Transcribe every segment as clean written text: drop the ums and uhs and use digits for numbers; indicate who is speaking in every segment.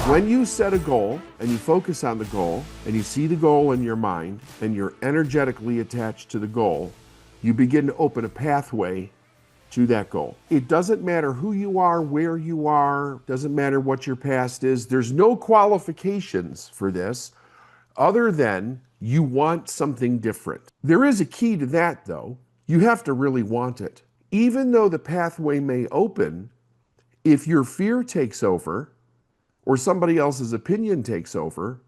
Speaker 1: When you set a goal and you focus on the goal and you see the goal in your mind and you're energetically attached to the goal, you begin to open a pathway to that goal. It doesn't matter who you are, where you are, doesn't matter what your past is. There's no qualifications for this other than you want something different. There is a key to that though. You have to really want it. Even though the pathway may open, if your fear takes over or somebody else's opinion takes over,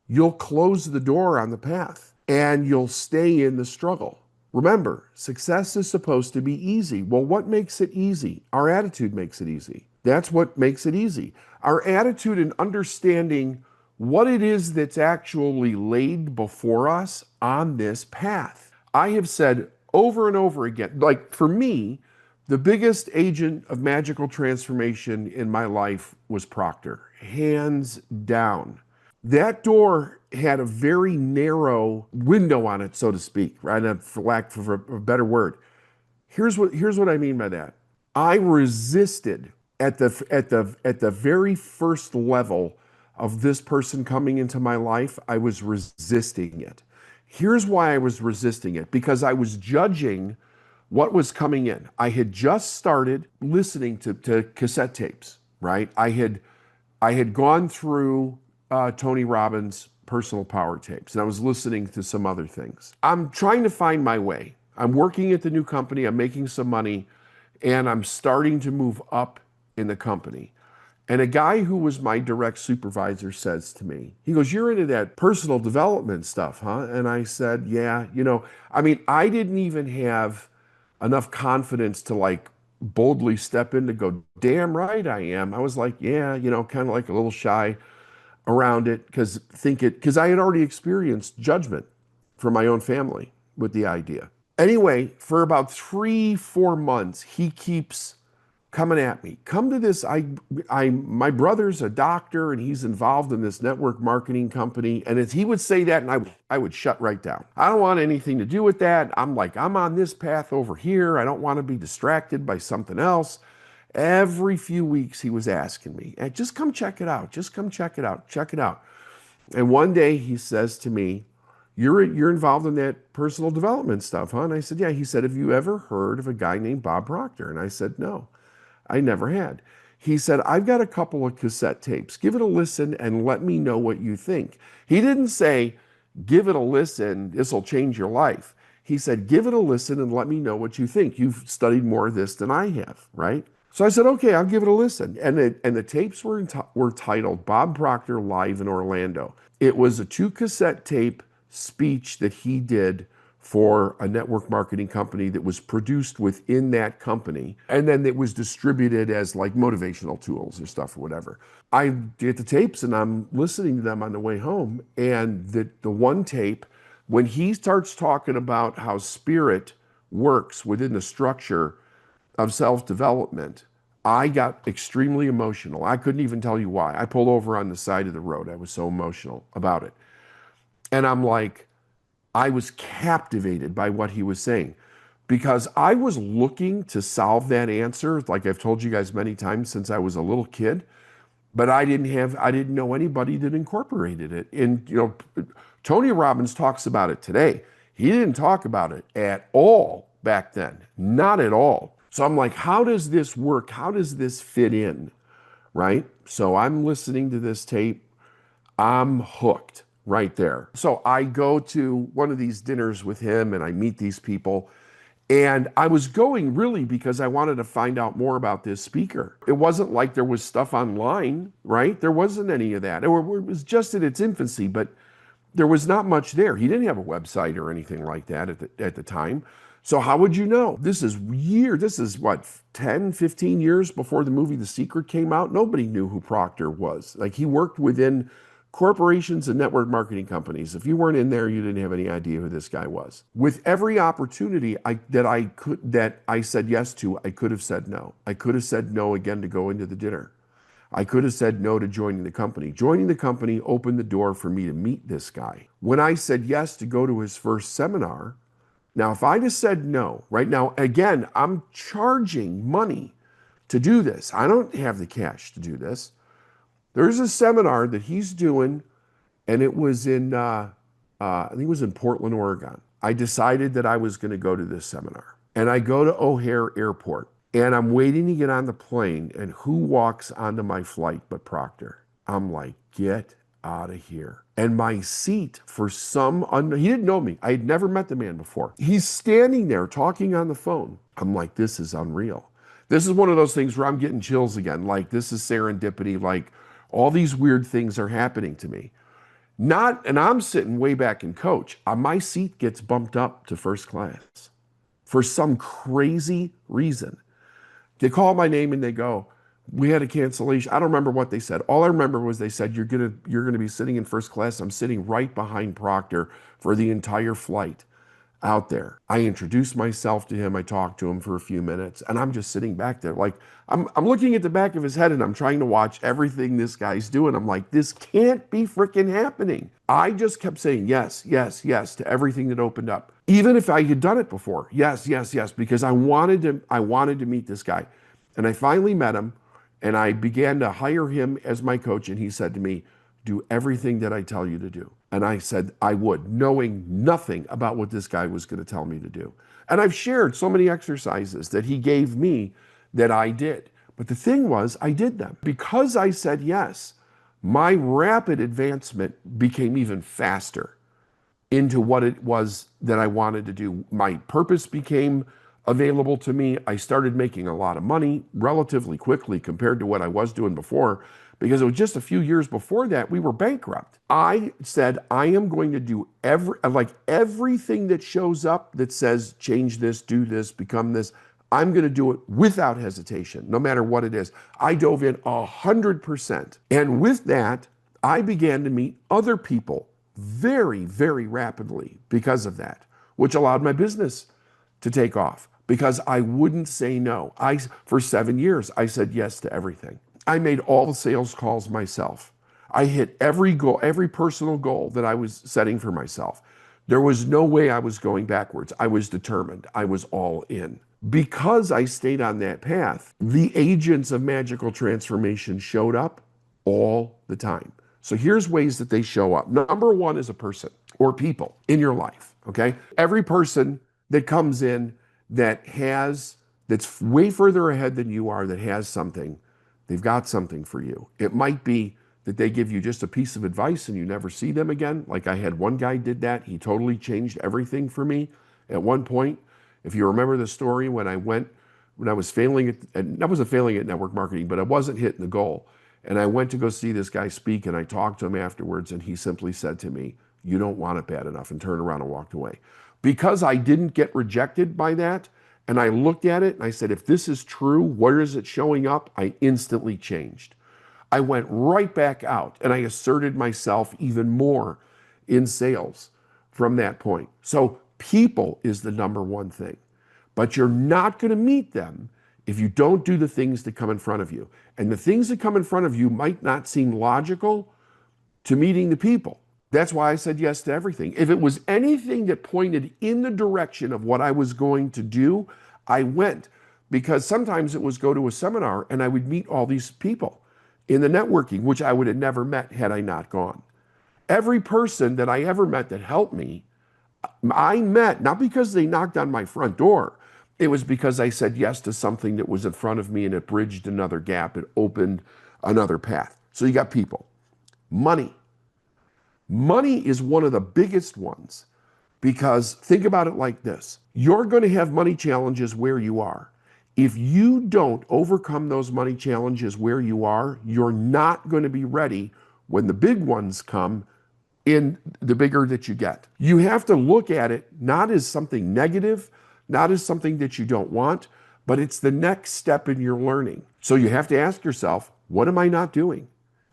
Speaker 1: you'll close the door on the path and you'll stay in the struggle. Remember, success is supposed to be easy. Well, what makes it easy? Our attitude makes it easy. That's what makes it easy. Our attitude in understanding what it is that's actually laid before us on this path. I have said over and over again, like for me, the biggest agent of magical transformation in my life was Proctor, hands down. That door had a very narrow window on it, so to speak, right? For lack of a better word. Here's what I mean by that. I resisted at the very first level of this person coming into my life. I was resisting it. Here's why I was resisting it, because I was judging what was coming in. I had just started listening to cassette tapes, right? I had gone through Tony Robbins' personal power tapes, and I was listening to some other things. I'm trying to find my way. I'm working at the new company, I'm making some money, and I'm starting to move up in the company. And a guy who was my direct supervisor says to me, he goes, "You're into that personal development stuff, huh?" And I said, "Yeah, I didn't even have enough confidence to like boldly step in to go, damn right I am." I was like, yeah, kind of like a little shy around it because I had already experienced judgment from my own family with the idea. Anyway, for about 3-4 months, he keeps coming at me. Come to this, my brother's a doctor and he's involved in this network marketing company. And as he would say that, and I would shut right down. I don't want anything to do with that. I'm on this path over here. I don't want to be distracted by something else. Every few weeks he was asking me, "Hey, just come check it out. Just come check it out. Check it out." And one day he says to me, You're involved in that personal development stuff, huh?" And I said, "Yeah." He said, "Have you ever heard of a guy named Bob Proctor?" And I said, "No, I never had." He said, "I've got a couple of cassette tapes. Give it a listen and let me know what you think." He didn't say, "Give it a listen, this will change your life." He said, "Give it a listen and let me know what you think. You've studied more of this than I have," right? So I said, "Okay, I'll give it a listen." And the tapes were titled Bob Proctor Live in Orlando. It was a 2-cassette tape speech that he did for a network marketing company that was produced within that company. And then it was distributed as like motivational tools or stuff or whatever. I get the tapes and I'm listening to them on the way home. And the one tape, when he starts talking about how spirit works within the structure of self-development, I got extremely emotional. I couldn't even tell you why. I pulled over on the side of the road. I was so emotional about it. And I'm like, I was captivated by what he was saying because I was looking to solve that answer, like I've told you guys many times since I was a little kid, but I didn't know anybody that incorporated it. And Tony Robbins talks about it today. He didn't talk about it at all back then, not at all. So I'm like, how does this work? How does this fit in, right? So I'm listening to this tape. I'm hooked right there. So I go to one of these dinners with him and I meet these people. And I was going really because I wanted to find out more about this speaker. It wasn't like there was stuff online, right? There wasn't any of that. It was just in its infancy, but there was not much there. He didn't have a website or anything like that at the time. So how would you know? This is what, 10, 15 years before the movie The Secret came out? Nobody knew who Proctor was. Like, he worked within corporations and network marketing companies. If you weren't in there, you didn't have any idea who this guy was. With every opportunity that I said yes to, I could have said no. I could have said no again to go into the dinner. I could have said no to joining the company. Joining the company opened the door for me to meet this guy. When I said yes to go to his first seminar, now if I just said no, right now, again, I'm charging money to do this. I don't have the cash to do this. There's a seminar that he's doing, and it was I think it was in Portland, Oregon. I decided that I was going to go to this seminar. And I go to O'Hare Airport, and I'm waiting to get on the plane, and who walks onto my flight but Proctor? I'm like, get out of here. And my seat, for he didn't know me. I had never met the man before. He's standing there talking on the phone. I'm like, this is unreal. This is one of those things where I'm getting chills again. Like, this is serendipity. Like, all these weird things are happening to me. And I'm sitting way back in coach. My seat gets bumped up to first class for some crazy reason. They call my name and they go, we had a cancellation. I don't remember what they said. All I remember was they said, you're gonna be sitting in first class. I'm sitting right behind Proctor for the entire flight out there. I introduced myself to him. I talked to him for a few minutes, and I'm just sitting back there. Like, I'm looking at the back of his head, and I'm trying to watch everything this guy's doing. I'm like, this can't be freaking happening. I just kept saying yes, yes, yes to everything that opened up. Even if I had done it before. Yes, yes, yes, because I wanted to meet this guy. And I finally met him, and I began to hire him as my coach, and he said to me, do everything that I tell you to do. And I said I would, knowing nothing about what this guy was going to tell me to do. And I've shared so many exercises that he gave me that I did. But the thing was, I did them. Because I said yes, my rapid advancement became even faster into what it was that I wanted to do. My purpose became available to me. I started making a lot of money relatively quickly compared to what I was doing before, because it was just a few years before that we were bankrupt. I said, I am going to do everything that shows up that says change this, do this, become this. I'm going to do it without hesitation, no matter what it is. I dove in 100%. And with that, I began to meet other people very, very rapidly because of that, which allowed my business to take off because I wouldn't say no. For 7 years, I said yes to everything. I made all the sales calls myself. I hit every goal, every personal goal that I was setting for myself. There was no way I was going backwards. I was determined. I was all in. Because I stayed on that path, the agents of magical transformation showed up all the time. So here's ways that they show up. Number one is a person or people in your life, okay? Every person that comes in that's way further ahead than you are, that has something, they've got something for you. It might be that they give you just a piece of advice and you never see them again. Like I had one guy did that. He totally changed everything for me at one point. If you remember the story, when I was failing I wasn't failing at network marketing, but I wasn't hitting the goal. And I went to go see this guy speak, and I talked to him afterwards, and he simply said to me, you don't want it bad enough, and turned around and walked away. Because I didn't get rejected by that, and I looked at it and I said, if this is true, where is it showing up? I instantly changed. I went right back out and I asserted myself even more in sales from that point. So people is the number one thing, but you're not going to meet them if you don't do the things that come in front of you. And the things that come in front of you might not seem logical to meeting the people. That's why I said yes to everything. If it was anything that pointed in the direction of what I was going to do, I went. Because sometimes it was go to a seminar and I would meet all these people in the networking, which I would have never met had I not gone. Every person that I ever met that helped me, I met not because they knocked on my front door. It was because I said yes to something that was in front of me and it bridged another gap. It opened another path. So you got people. Money. Money is one of the biggest ones, because think about it like this. You're going to have money challenges where you are. If you don't overcome those money challenges where you are, you're not going to be ready when the big ones come, in the bigger that you get. You have to look at it not as something negative, not as something that you don't want, but it's the next step in your learning. So you have to ask yourself, what am I not doing?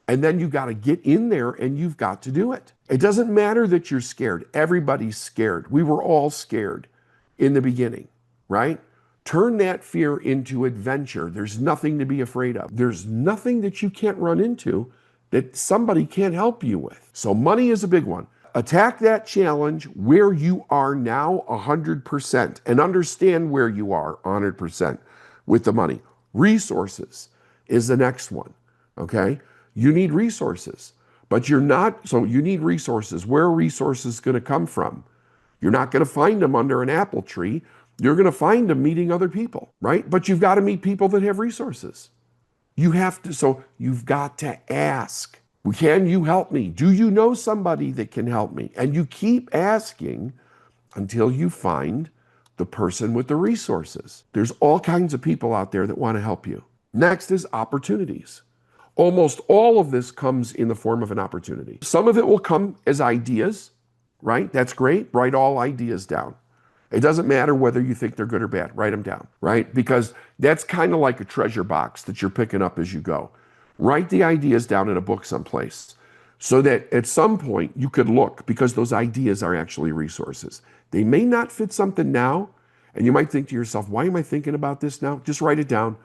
Speaker 1: And then you got to get in there and you've got to do it. It doesn't matter that you're scared. Everybody's scared. We were all scared in the beginning, right? Turn that fear into adventure. There's nothing to be afraid of. There's nothing that you can't run into that somebody can't help you with. So money is a big one. Attack that challenge where you are now 100% and understand where you are 100% with the money. Resources is the next one, okay? You need resources, but you're not, so you need resources. Where are resources going to come from? You're not going to find them under an apple tree. You're going to find them meeting other people, right? But you've got to meet people that have resources. You have to, so you've got to ask, can you help me? Do you know somebody that can help me? And you keep asking until you find the person with the resources. There's all kinds of people out there that want to help you. Next is opportunities. Almost all of this comes in the form of an opportunity. Some of it will come as ideas, right? That's great. Write all ideas down. It doesn't matter whether you think they're good or bad. Write them down, right? Because that's kind of like a treasure box that you're picking up as you go. Write the ideas down in a book someplace so that at some point you could look, because those ideas are actually resources. They may not fit something now, and you might think to yourself, why am I thinking about this now? Just write it down.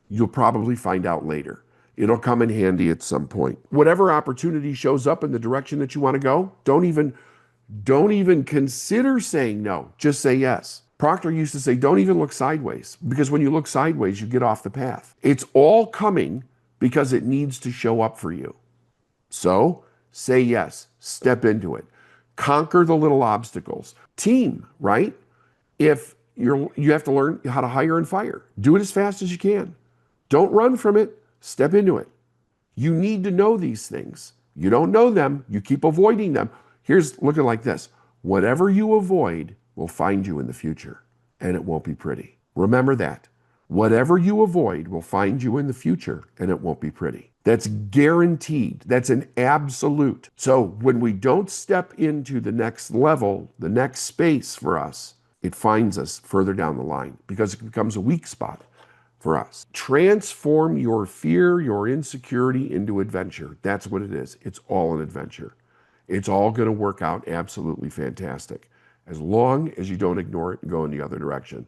Speaker 1: You'll probably find out later. It'll come in handy at some point. Whatever opportunity shows up in the direction that you want to go, don't even consider saying no. Just say yes. Proctor used to say, don't even look sideways, because when you look sideways, you get off the path. It's all coming because it needs to show up for you. So say yes, step into it. Conquer the little obstacles. Team, right? If you have to learn how to hire and fire. Do it as fast as you can. Don't run from it. Step into it. You need to know these things. You don't know them. You keep avoiding them. Look at it like this. Whatever you avoid will find you in the future, and it won't be pretty. Remember that. Whatever you avoid will find you in the future, and it won't be pretty. That's guaranteed. That's an absolute. So when we don't step into the next level, the next space for us, it finds us further down the line because it becomes a weak spot for us. Transform your fear, your insecurity into adventure. That's what it is. It's all an adventure. It's all going to work out absolutely fantastic as long as you don't ignore it and go in the other direction.